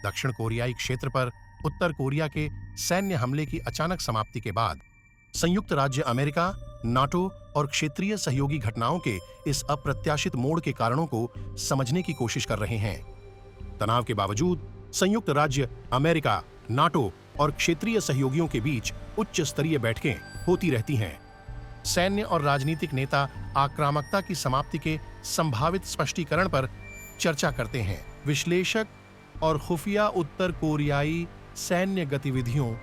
दक्षिण कोरियाई क्षेत्र पर उत्तर कोरिया के सैन्य हमले की अचानक समाप्ति के बाद संयुक्त राज्य अमेरिका, नाटो और क्षेत्रीय सहयोगी घटनाओं के इस अप्रत्याशित मोड़ के कारणों को समझने की कोशिश कर रहे हैं। तनाव के बावजूद संयुक्त राज्य अमेरिका, नाटो और क्षेत्रीय सहयोगियों के बीच उच्च स्तरीय बैठकें होती रहती हैं। सैन्य और राजनीतिक नेता आक्रामकता की समाप्ति के संभावित स्पष्टीकरण पर चर्चा करते हैं। विश्लेषक और खुफिया उत्तर कोरियाई सैन्य गतिविधियों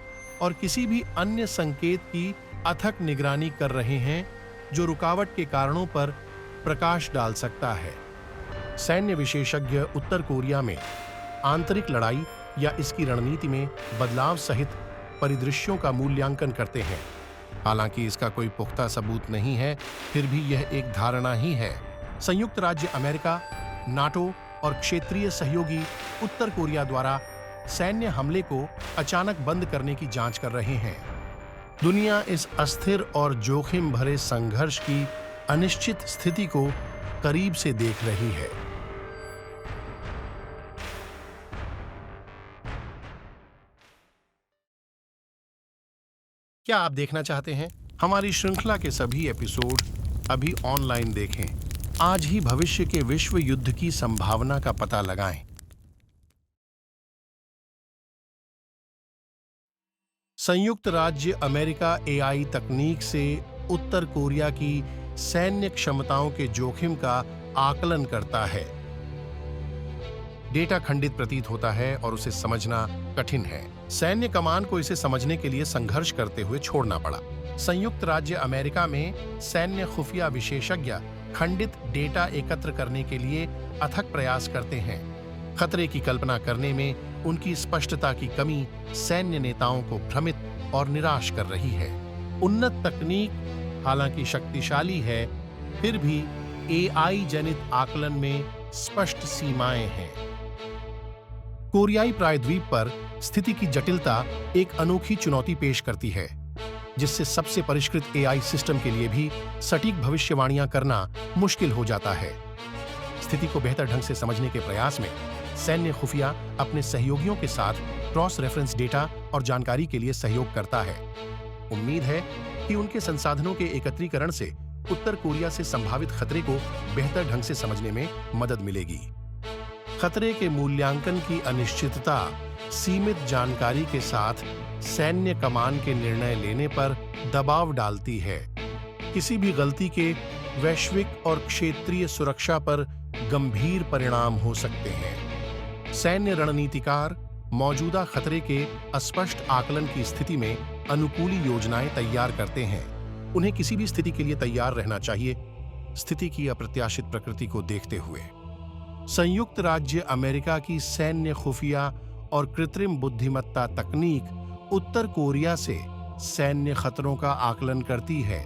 और किसी भी अन्य संकेत की अथक निगरानी कर रहे हैं जो रुकावट के कारणों पर प्रकाश डाल सकता है। सैन्य विशेषज्ञ उत्तर कोरिया में आंतरिक लड़ाई या इसकी रणनीति में बदलाव सहित परिदृश्यों का मूल्यांकन करते हैं। हालांकि इसका कोई पुख्ता सबूत नहीं है, फिर भी यह एक धारणा ही है। संयुक्त राज्य अमेरिका, नाटो और क्षेत्रीय सहयोगी उत्तर कोरिया द्वारा सैन्य हमले को अचानक बंद करने की जांच कर रहे हैं। दुनिया इस अस्थिर और जोखिम भरे संघर्ष की अनिश्चित स्थिति को करीब से देख रही है। क्या आप देखना चाहते हैं? हमारी श्रृंखला के सभी एपिसोड अभी ऑनलाइन देखें। आज ही भविष्य के विश्व युद्ध की संभावना का पता लगाएं। संयुक्त राज्य अमेरिका एआई तकनीक से उत्तर कोरिया की सैन्य क्षमताओं के जोखिम का आकलन करता है। डेटा खंडित प्रतीत होता है और उसे समझना कठिन है। सैन्य कमान को इसे समझने के लिए संघर्ष करते हुए छोड़ना पड़ा। संयुक्त राज्य अमेरिका में सैन्य खुफिया विशेषज्ञ खंडित डेटा एकत्र करने के लिए अथक प्रयास करते हैं। खतरे की कल्पना करने में उनकी स्पष्टता की कमी सैन्य नेताओं को भ्रमित और निराश कर रही है। उन्नत तकनीक हालांकि शक्तिशाली है, फिर भी एआई जनित आकलन में स्पष्ट सीमाएं हैं। कोरियाई प्रायद्वीप पर स्थिति की जटिलता एक अनोखी चुनौती पेश करती है, जिससे सबसे परिष्कृत एआई सिस्टम के लिए भी सटीक भविष्यवाणियां करना मुश्किल हो जाता है। स्थिति को बेहतर ढंग से समझने के प्रयास में सैन्य खुफिया अपने सहयोगियों के साथ क्रॉस रेफरेंस डेटा और जानकारी के लिए सहयोग करता है। उम्मीद है कि उनके संसाधनों के एकत्रीकरण से उत्तर कोरिया से संभावित खतरे को बेहतर ढंग से समझने में मदद मिलेगी। खतरे के मूल्यांकन की अनिश्चितता सीमित जानकारी के साथ सैन्य कमान के निर्णय लेने पर दबाव डालती है। किसी भी गलती के वैश्विक और क्षेत्रीय सुरक्षा पर गंभीर परिणाम हो सकते हैं। सैन्य रणनीतिकार मौजूदा खतरे के अस्पष्ट आकलन की स्थिति में अनुकूली योजनाएं तैयार करते हैं। उन्हें किसी भी स्थिति के लिए तैयार रहना चाहिए, स्थिति की अप्रत्याशित प्रकृति को देखते हुए। संयुक्त राज्य अमेरिका की सैन्य खुफिया और कृत्रिम बुद्धिमत्ता तकनीक उत्तर कोरिया से सैन्य खतरों का आकलन करती है।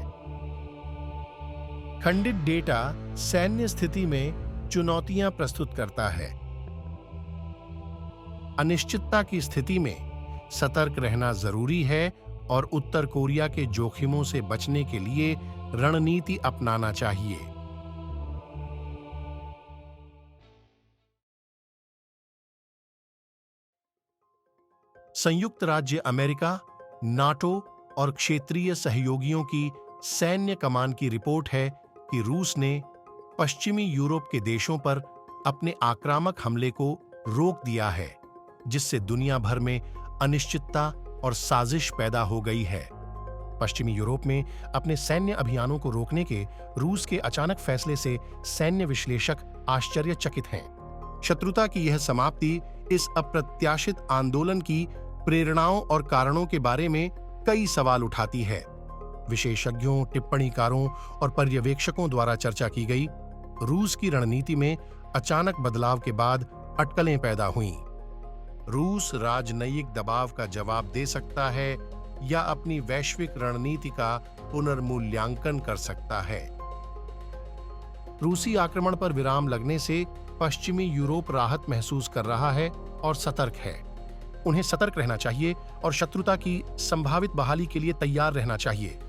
खंडित डेटा सैन्य स्थिति में चुनौतियां प्रस्तुत करता है। अनिश्चितता की स्थिति में सतर्क रहना जरूरी है और उत्तर कोरिया के जोखिमों से बचने के लिए रणनीति अपनाना चाहिए। संयुक्त राज्य अमेरिका, नाटो और क्षेत्रीय सहयोगियों की सैन्य कमान की रिपोर्ट है कि रूस ने पश्चिमी यूरोप के देशों पर अपने आक्रामक हमले को रोक दिया है, जिससे दुनिया भर में अनिश्चितता और साजिश पैदा हो गई है। पश्चिमी यूरोप में अपने सैन्य अभियानों को रोकने के रूस के अचानक फैसले से सैन्य विश्लेषक आश्चर्यचकित हैं। शत्रुता की यह समाप्ति इस अप्रत्याशित आंदोलन की प्रेरणाओं और कारणों के बारे में कई सवाल उठाती है। विशेषज्ञों, टिप्पणीकारों और पर्यवेक्षकों द्वारा चर्चा की गई रूस की रणनीति में अचानक बदलाव के बाद अटकलें पैदा हुईं। रूस राजनयिक दबाव का जवाब दे सकता है या अपनी वैश्विक रणनीति का पुनर्मूल्यांकन कर सकता है। रूसी आक्रमण पर विराम लगने से पश्चिमी यूरोप राहत महसूस कर रहा है और सतर्क है। उन्हें सतर्क रहना चाहिए और शत्रुता की संभावित बहाली के लिए तैयार रहना चाहिए।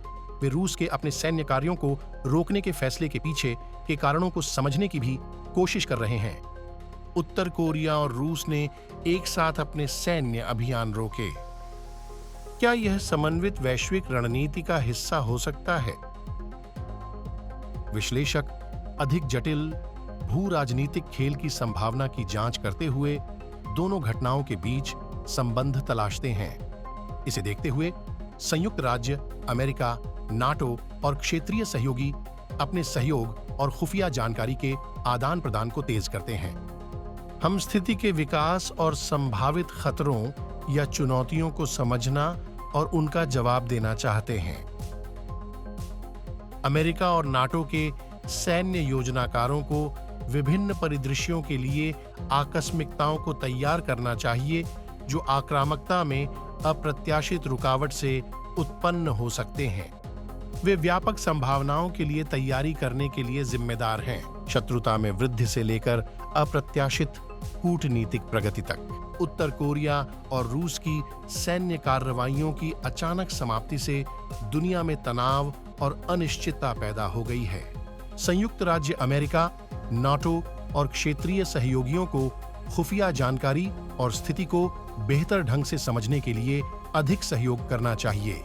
वे रूस के अपने सैन्य कार्यों को रोकने के फैसले के पीछे के कारणों को समझने की भी कोशिश कर रहे हैं। उत्तर कोरिया और रूस ने एक साथ अपने सैन्य अभियान रोके। क्या यह समन्वित वैश्विक रणनीति का हिस्सा हो सकता है? विश्लेषक अधिक जटिल भू राजनीतिक खेल की संभावना की जांच करते हुए दोनों घटनाओं के बीच संबंध तलाशते हैं। इसे देखते हुए संयुक्त राज्य अमेरिका, नाटो और क्षेत्रीय सहयोगी अपने सहयोग और खुफिया जानकारी के आदान प्रदान को तेज करते हैं। हम स्थिति के विकास और संभावित खतरों या चुनौतियों को समझना और उनका जवाब देना चाहते हैं। अमेरिका और नाटो के सैन्य योजनाकारों को विभिन्न परिदृश्यों के लिए आकस्मिकताओं को तैयार करना चाहिए जो आक्रामकता में अप्रत्याशित रुकावट से उत्पन्न हो सकते हैं। वे व्यापक संभावनाओं के लिए तैयारी करने के लिए जिम्मेदार हैं, शत्रुता में वृद्धि से लेकर अप्रत्याशित कूटनीतिक प्रगति तक। उत्तर कोरिया और रूस की सैन्य कार्रवाइयों की अचानक समाप्ति से दुनिया में तनाव और अनिश्चितता पैदा हो गई है। संयुक्त राज्य अमेरिका, नाटो और क्षेत्रीय सहयोगियों को खुफिया जानकारी और स्थिति को बेहतर ढंग से समझने के लिए अधिक सहयोग करना चाहिए।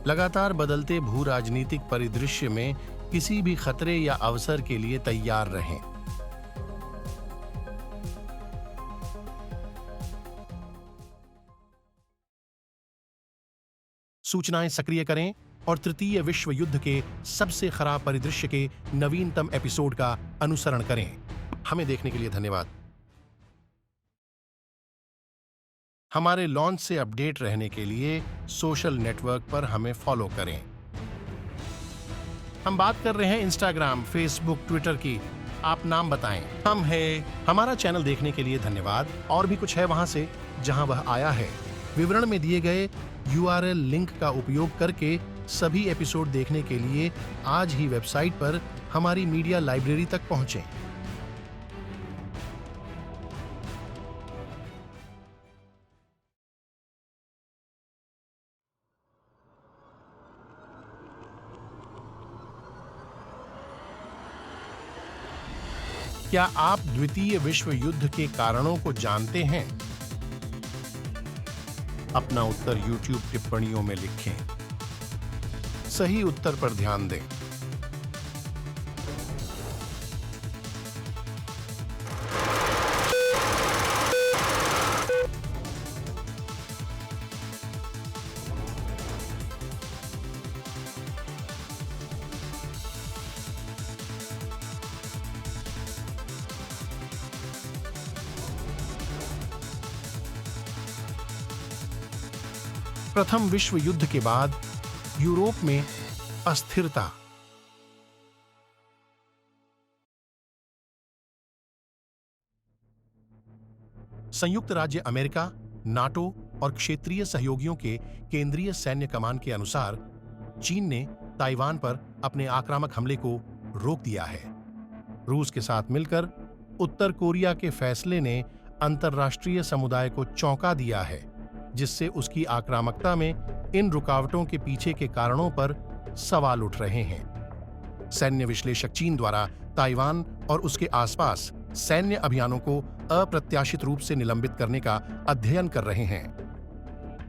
लगातार बदलते भू राजनीतिक परिदृश्य में किसी भी खतरे या अवसर के लिए तैयार रहें। सूचनाएं सक्रिय करें और तृतीय विश्व युद्ध के सबसे खराब परिदृश्य के नवीनतम एपिसोड का अनुसरण करें। हमें देखने के लिए धन्यवाद। हमारे लॉन्च से अपडेट रहने के लिए सोशल नेटवर्क पर हमें फॉलो करें। हम बात कर रहे हैं इंस्टाग्राम, फेसबुक, ट्विटर की। आप नाम बताएं। हम हैं। हमारा चैनल देखने के लिए धन्यवाद। और भी कुछ है वहां से जहां वह आया है। विवरण में दिए गए URL लिंक का उपयोग करके सभी एपिसोड देखने के लिए आज ही वेबसाइट पर हमारी मीडिया लाइब्रेरी तक पहुंचें। क्या आप द्वितीय विश्व युद्ध के कारणों को जानते हैं? अपना उत्तर YouTube टिप्पणियों में लिखें। सही उत्तर पर ध्यान दें। प्रथम विश्व युद्ध के बाद यूरोप में अस्थिरता। संयुक्त राज्य अमेरिका, नाटो और क्षेत्रीय सहयोगियों के केंद्रीय सैन्य कमान के अनुसार चीन ने ताइवान पर अपने आक्रामक हमले को रोक दिया है। रूस के साथ मिलकर उत्तर कोरिया के फैसले ने अंतर्राष्ट्रीय समुदाय को चौंका दिया है, जिससे उसकी आक्रामकता में इन रुकावटों के पीछे के कारणों पर सवाल उठ रहे हैं। सैन्य विश्लेषक चीन द्वारा ताइवान और उसके आसपास सैन्य अभियानों को अप्रत्याशित रूप से निलंबित करने का अध्ययन कर रहे हैं।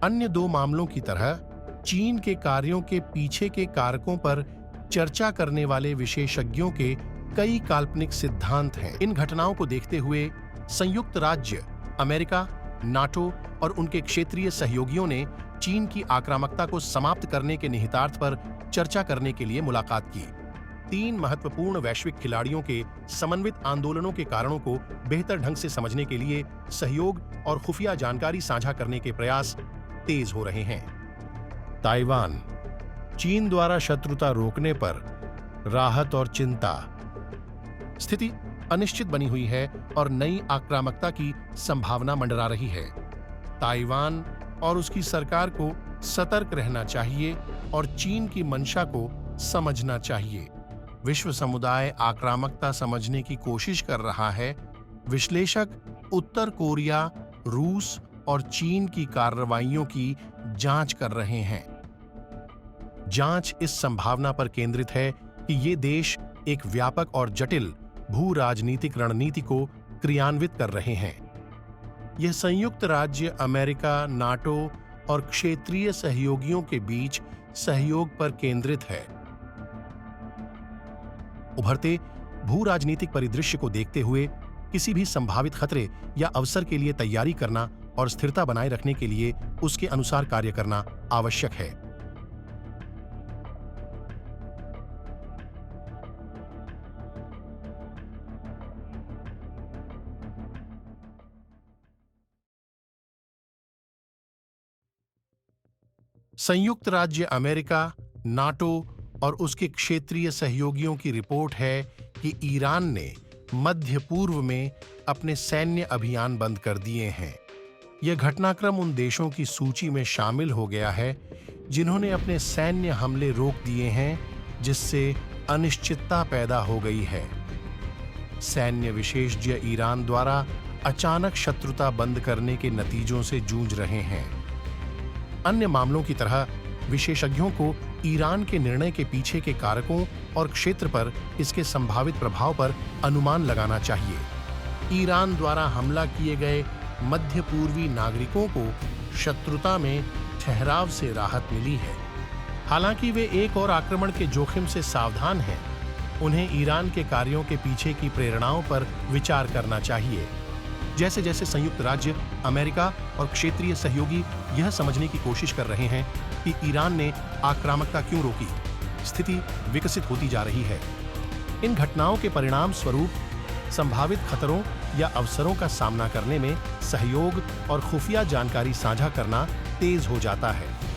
अन्य दो मामलों की तरह चीन के कार्यों के पीछे के कारकों पर चर्चा करने वाले विशेषज्ञों के कई काल्पनिक सिद्धांत हैं। इन घटनाओं को देखते हुए संयुक्त राज्य अमेरिका, नाटो और उनके क्षेत्रीय सहयोगियों ने चीन की आक्रामकता को समाप्त करने के निहितार्थ पर चर्चा करने के लिए मुलाकात की। तीन महत्वपूर्ण वैश्विक खिलाड़ियों के समन्वित आंदोलनों के कारणों को बेहतर ढंग से समझने के लिए सहयोग और खुफिया जानकारी साझा करने के प्रयास तेज हो रहे हैं। ताइवान, चीन द्वारा शत्रुता रोकने पर राहत और चिंता। स्थिति अनिश्चित बनी हुई है और नई आक्रामकता की संभावना मंडरा रही है। ताइवान और उसकी सरकार को सतर्क रहना चाहिए और चीन की मंशा को समझना चाहिए। विश्व समुदाय आक्रामकता समझने की कोशिश कर रहा है। विश्लेषक उत्तर कोरिया, रूस और चीन की कार्रवाइयों की जांच कर रहे हैं। जांच इस संभावना पर केंद्रित है कि ये देश एक व्यापक और जटिल भू राजनीतिक रणनीति को क्रियान्वित कर रहे हैं। यह संयुक्त राज्य अमेरिका, नाटो और क्षेत्रीय सहयोगियों के बीच सहयोग पर केंद्रित है। उभरते भू राजनीतिक परिदृश्य को देखते हुए किसी भी संभावित खतरे या अवसर के लिए तैयारी करना और स्थिरता बनाए रखने के लिए उसके अनुसार कार्य करना आवश्यक है। संयुक्त राज्य अमेरिका, नाटो और उसके क्षेत्रीय सहयोगियों की रिपोर्ट है कि ईरान ने मध्य पूर्व में अपने सैन्य अभियान बंद कर दिए हैं। यह घटनाक्रम उन देशों की सूची में शामिल हो गया है जिन्होंने अपने सैन्य हमले रोक दिए हैं, जिससे अनिश्चितता पैदा हो गई है। सैन्य विशेषज्ञ ईरान द्वारा अचानक शत्रुता बंद करने के नतीजों से जूझ रहे हैं। अन्य मामलों की तरह विशेषज्ञों को ईरान के निर्णय के पीछे के कारकों और क्षेत्र पर इसके संभावित प्रभाव पर अनुमान लगाना चाहिए। ईरान द्वारा हमला किए गए मध्य पूर्वी नागरिकों को शत्रुता में ठहराव से राहत मिली है। हालांकि वे एक और आक्रमण के जोखिम से सावधान हैं, उन्हें ईरान के कार्यों के पीछे की प्रेरणाओं पर विचार करना चाहिए। जैसे जैसे संयुक्त राज्य अमेरिका और क्षेत्रीय सहयोगी यह समझने की कोशिश कर रहे हैं कि ईरान ने आक्रामकता क्यों रोकी, स्थिति विकसित होती जा रही है। इन घटनाओं के परिणाम स्वरूप संभावित खतरों या अवसरों का सामना करने में सहयोग और खुफिया जानकारी साझा करना तेज हो जाता है।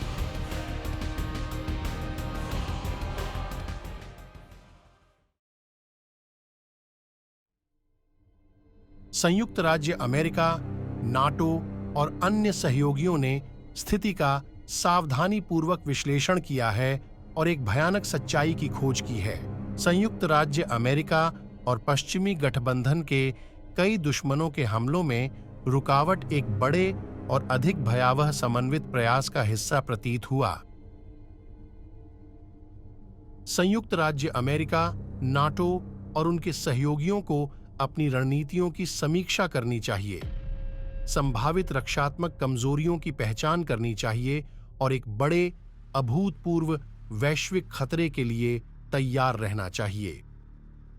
संयुक्त राज्य अमेरिका, नाटो और अन्य सहयोगियों ने स्थिति का सावधानीपूर्वक विश्लेषण किया है और एक भयानक सच्चाई की खोज की है। संयुक्त राज्य अमेरिका और पश्चिमी गठबंधन के कई दुश्मनों के हमलों में रुकावट एक बड़े और अधिक भयावह समन्वित प्रयास का हिस्सा प्रतीत हुआ। संयुक्त राज्य अमेरिका, नाटो और उनके सहयोगियों को अपनी रणनीतियों की समीक्षा करनी चाहिए, संभावित रक्षात्मक कमजोरियों की पहचान करनी चाहिए और एक बड़े अभूतपूर्व वैश्विक खतरे के लिए तैयार रहना चाहिए।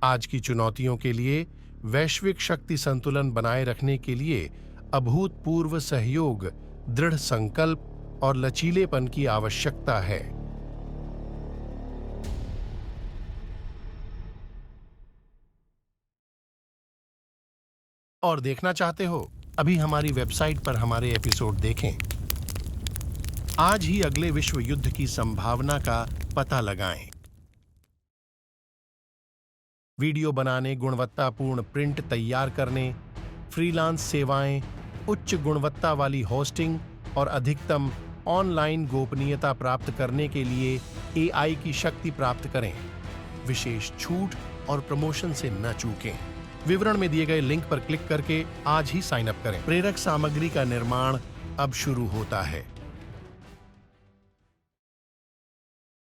आज की चुनौतियों के लिए वैश्विक शक्ति संतुलन बनाए रखने के लिए अभूतपूर्व सहयोग, दृढ़ संकल्प और लचीलेपन की आवश्यकता है। और देखना चाहते हो? अभी हमारी वेबसाइट पर हमारे एपिसोड देखें। आज ही अगले विश्व युद्ध की संभावना का पता लगाएं। वीडियो बनाने, गुणवत्तापूर्ण प्रिंट तैयार करने, फ्रीलांस सेवाएं, उच्च गुणवत्ता वाली होस्टिंग और अधिकतम ऑनलाइन गोपनीयता प्राप्त करने के लिए AI की शक्ति प्राप्त करें। विशेष छूट और प्रमोशन से न चूकें। विवरण में दिए गए लिंक पर क्लिक करके आज ही साइन अप करें। प्रेरक सामग्री का निर्माण अब शुरू होता है।